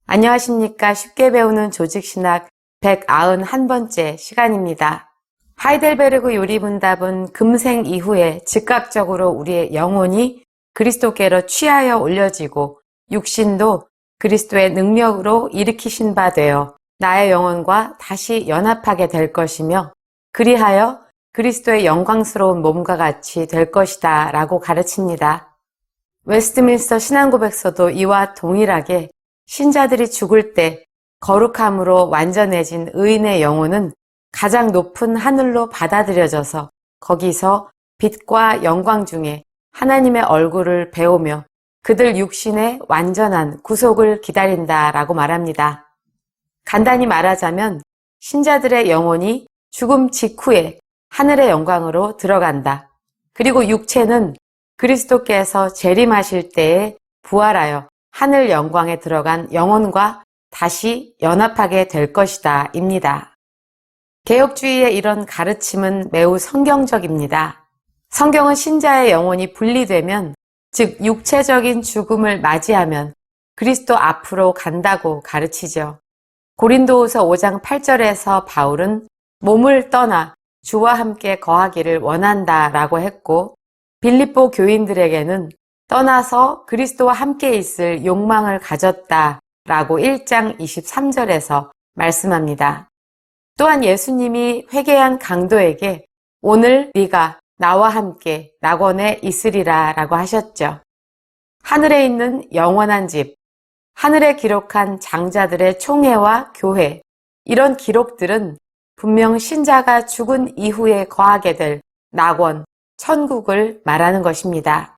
안녕하십니까. 쉽게 배우는 조직신학 191번째 시간입니다. 하이델베르그 요리문답은 금생 이후에 즉각적으로 우리의 영혼이 그리스도께로 취하여 올려지고 육신도 그리스도의 능력으로 일으키신 바 되어 나의 영혼과 다시 연합하게 될 것이며 그리하여 그리스도의 영광스러운 몸과 같이 될 것이다 라고 가르칩니다. 웨스트민스터 신앙고백서도 이와 동일하게 신자들이 죽을 때 거룩함으로 완전해진 의인의 영혼은 가장 높은 하늘로 받아들여져서 거기서 빛과 영광 중에 하나님의 얼굴을 배우며 그들 육신의 완전한 구속을 기다린다라고 말합니다. 간단히 말하자면 신자들의 영혼이 죽음 직후에 하늘의 영광으로 들어간다. 그리고 육체는 그리스도께서 재림하실 때에 부활하여 하늘 영광에 들어간 영혼과 다시 연합하게 될 것이다 입니다. 개혁주의의 이런 가르침은 매우 성경적입니다. 성경은 신자의 영혼이 분리되면, 즉 육체적인 죽음을 맞이하면 그리스도 앞으로 간다고 가르치죠. 고린도후서 5장 8절에서 바울은 몸을 떠나 주와 함께 거하기를 원한다라고 했고, 빌립보 교인들에게는 떠나서 그리스도와 함께 있을 욕망을 가졌다라고 1장 23절에서 말씀합니다. 또한 예수님이 회개한 강도에게 오늘 네가 나와 함께 낙원에 있으리라 라고 하셨죠. 하늘에 있는 영원한 집, 하늘에 기록한 장자들의 총회와 교회, 이런 기록들은 분명 신자가 죽은 이후에 거하게 될 낙원, 천국을 말하는 것입니다.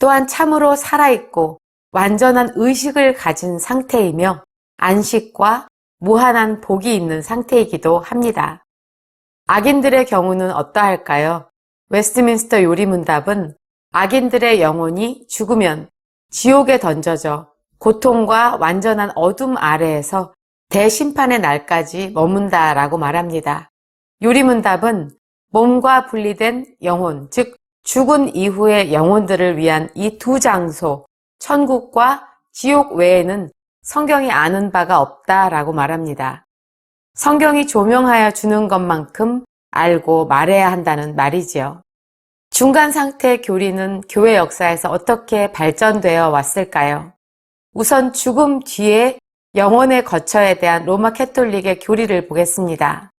또한 참으로 살아있고 완전한 의식을 가진 상태이며 안식과 무한한 복이 있는 상태이기도 합니다. 악인들의 경우는 어떠할까요? 웨스트민스터 요리문답은 악인들의 영혼이 죽으면 지옥에 던져져 고통과 완전한 어둠 아래에서 대심판의 날까지 머문다라고 말합니다. 요리문답은 몸과 분리된 영혼, 즉 죽은 이후의 영혼들을 위한 이 두 장소, 천국과 지옥 외에는 성경이 아는 바가 없다라고 말합니다. 성경이 조명하여 주는 것만큼 알고 말해야 한다는 말이지요. 중간 상태 교리는 교회 역사에서 어떻게 발전되어 왔을까요? 우선 죽음 뒤에 영혼의 거처에 대한 로마 캐톨릭의 교리를 보겠습니다.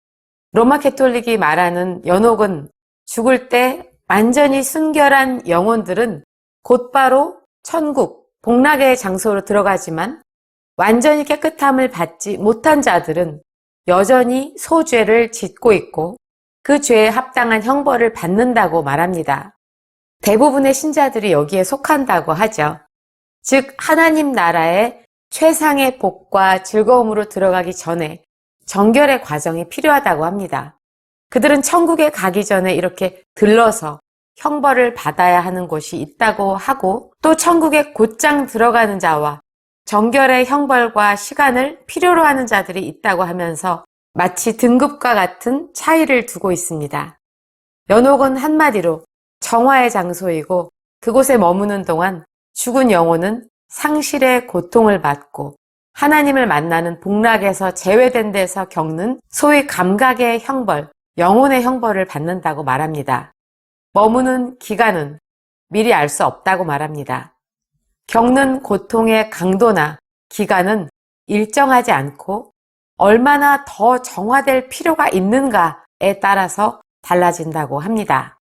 로마 캐톨릭이 말하는 연옥은 죽을 때 완전히 순결한 영혼들은 곧바로 천국, 복락의 장소로 들어가지만 완전히 깨끗함을 받지 못한 자들은 여전히 소죄를 짓고 있고 그 죄에 합당한 형벌을 받는다고 말합니다. 대부분의 신자들이 여기에 속한다고 하죠. 즉 하나님 나라의 최상의 복과 즐거움으로 들어가기 전에 정결의 과정이 필요하다고 합니다. 그들은 천국에 가기 전에 이렇게 들러서 형벌을 받아야 하는 곳이 있다고 하고, 또 천국에 곧장 들어가는 자와 정결의 형벌과 시간을 필요로 하는 자들이 있다고 하면서 마치 등급과 같은 차이를 두고 있습니다. 연옥은 한마디로 정화의 장소이고 그곳에 머무는 동안 죽은 영혼은 상실의 고통을 받고 하나님을 만나는 복락에서 제외된 데서 겪는 소위 감각의 형벌, 영혼의 형벌을 받는다고 말합니다. 머무는 기간은 미리 알 수 없다고 말합니다. 겪는 고통의 강도나 기간은 일정하지 않고 얼마나 더 정화될 필요가 있는가에 따라서 달라진다고 합니다.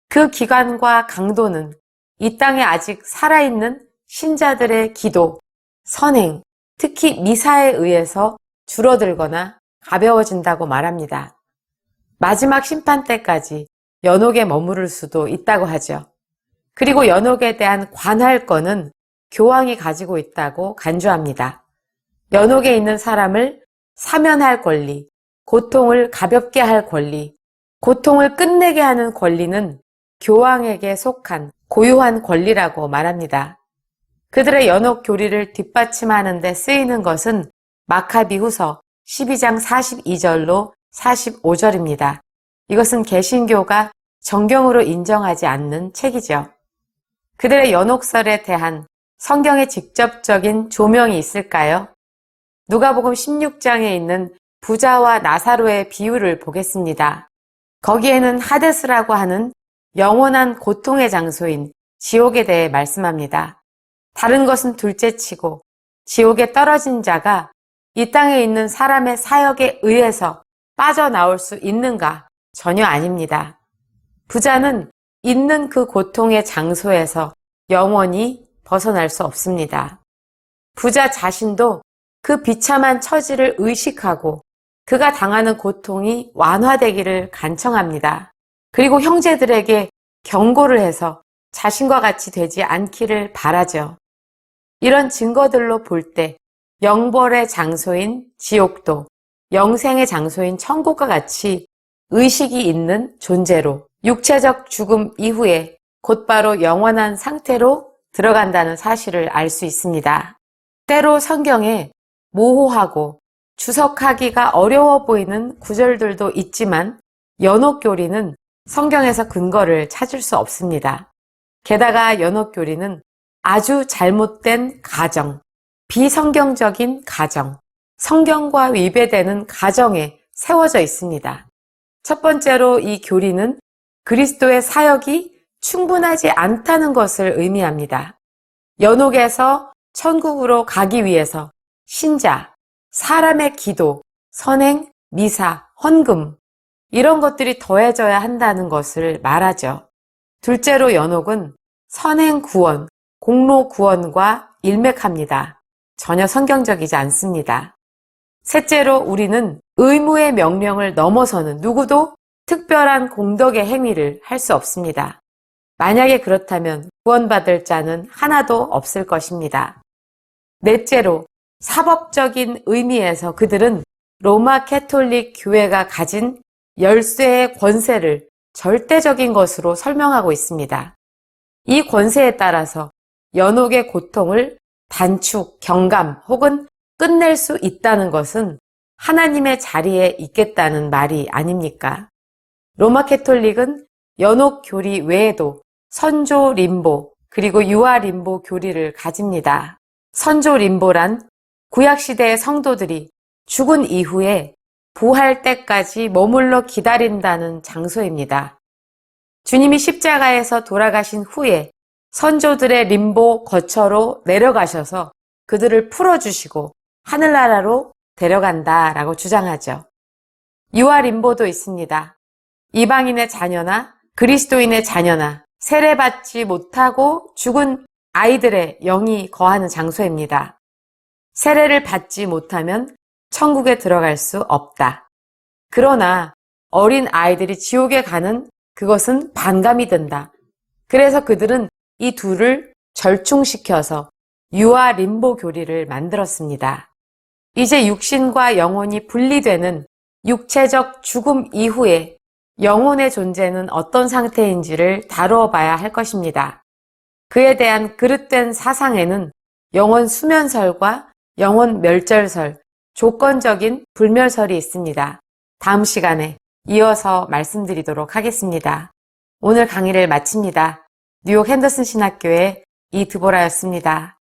그 기간과 강도는 이 땅에 아직 살아있는 신자들의 기도, 선행, 특히 미사에 의해서 줄어들거나 가벼워진다고 말합니다. 마지막 심판 때까지 연옥에 머무를 수도 있다고 하죠. 그리고 연옥에 대한 관할권은 교황이 가지고 있다고 간주합니다. 연옥에 있는 사람을 사면할 권리, 고통을 가볍게 할 권리, 고통을 끝내게 하는 권리는 교황에게 속한 고유한 권리라고 말합니다. 그들의 연옥 교리를 뒷받침하는 데 쓰이는 것은 마카비후서 12장 42절로 45절입니다. 이것은 개신교가 정경으로 인정하지 않는 책이죠. 그들의 연옥설에 대한 성경의 직접적인 조명이 있을까요? 누가복음 16장에 있는 부자와 나사로의 비유를 보겠습니다. 거기에는 하데스라고 하는 영원한 고통의 장소인 지옥에 대해 말씀합니다. 다른 것은 둘째치고 지옥에 떨어진 자가 이 땅에 있는 사람의 사역에 의해서 빠져나올 수 있는가? 전혀 아닙니다. 부자는 있는 그 고통의 장소에서 영원히 벗어날 수 없습니다. 부자 자신도 그 비참한 처지를 의식하고 그가 당하는 고통이 완화되기를 간청합니다. 그리고 형제들에게 경고를 해서 자신과 같이 되지 않기를 바라죠. 이런 증거들로 볼 때 영벌의 장소인 지옥도 영생의 장소인 천국과 같이 의식이 있는 존재로 육체적 죽음 이후에 곧바로 영원한 상태로 들어간다는 사실을 알 수 있습니다. 때로 성경에 모호하고 주석하기가 어려워 보이는 구절들도 있지만 연옥교리는 성경에서 근거를 찾을 수 없습니다. 게다가 연옥교리는 아주 잘못된 가정, 비성경적인 가정, 성경과 위배되는 가정에 세워져 있습니다. 첫 번째로 이 교리는 그리스도의 사역이 충분하지 않다는 것을 의미합니다. 연옥에서 천국으로 가기 위해서 신자, 사람의 기도, 선행, 미사, 헌금 이런 것들이 더해져야 한다는 것을 말하죠. 둘째로 연옥은 선행 구원, 공로 구원과 일맥합니다. 전혀 성경적이지 않습니다. 셋째로 우리는 의무의 명령을 넘어서는 누구도 특별한 공덕의 행위를 할 수 없습니다. 만약에 그렇다면 구원받을 자는 하나도 없을 것입니다. 넷째로 사법적인 의미에서 그들은 로마 캐톨릭 교회가 가진 열쇠의 권세를 절대적인 것으로 설명하고 있습니다. 이 권세에 따라서 연옥의 고통을 단축, 경감 혹은 끝낼 수 있다는 것은 하나님의 자리에 있겠다는 말이 아닙니까? 로마 캐톨릭은 연옥 교리 외에도 선조 림보 그리고 유아 림보 교리를 가집니다. 선조 림보란 구약시대의 성도들이 죽은 이후에 부활 때까지 머물러 기다린다는 장소입니다. 주님이 십자가에서 돌아가신 후에 선조들의 림보 거처로 내려가셔서 그들을 풀어주시고 하늘나라로 데려간다라고 주장하죠. 유아 림보도 있습니다. 이방인의 자녀나 그리스도인의 자녀나 세례받지 못하고 죽은 아이들의 영이 거하는 장소입니다. 세례를 받지 못하면 천국에 들어갈 수 없다. 그러나 어린 아이들이 지옥에 가는 그것은 반감이 든다. 그래서 그들은 이 둘을 절충시켜서 유아 림보 교리를 만들었습니다. 이제 육신과 영혼이 분리되는 육체적 죽음 이후에 영혼의 존재는 어떤 상태인지를 다루어 봐야 할 것입니다. 그에 대한 그릇된 사상에는 영혼 수면설과 영혼 멸절설, 조건적인 불멸설이 있습니다. 다음 시간에 이어서 말씀드리도록 하겠습니다. 오늘 강의를 마칩니다. 뉴욕 핸더슨 신학교의 이드보라였습니다.